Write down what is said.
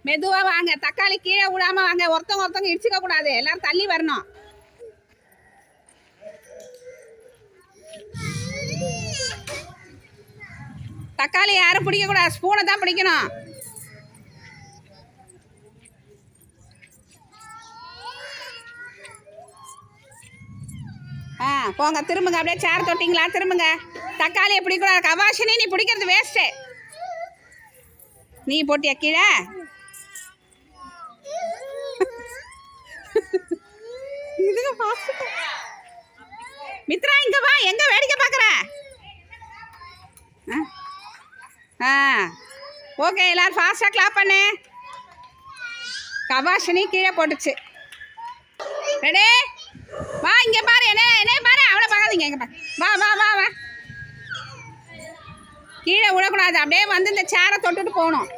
மெதுவா வாங்க, தக்காளி கீழே விடாம வாங்க, ஒருத்தவங்க இடிச்சுக்க கூடாது, எல்லாரும் தள்ளி வரணும். தக்காளி யாரும் பிடிக்க கூடாது, ஸ்பூனை தான் பிடிக்கணும். போங்க, திரும்புங்க, அப்படியே சேர் தொட்டிங்களா, திரும்புங்க. தக்காளியை பிடிக்கூடாது. கவாஷினி, நீ பிடிக்கிறது வேஸ்ட்டு. நீ போட்டியா கீழே? மித்ரா, இங்க வா, எங்க வேடிக்கை பார்க்குற? ஓகே, எல்லாரும் ஃபாஸ்ட்டாக கிளாப் பண்ணு. கவாஷினி கீழே போட்டுச்சு. ரெடி, வா, இங்கே பாரு, என்ன பாரு, அவளை பார்க்காதீங்க, எங்கே பாரு, வா வா வா வா. கீழே விடக்கூடாது, அப்படியே வந்து இந்த சேரை தொட்டுட்டு போகணும்.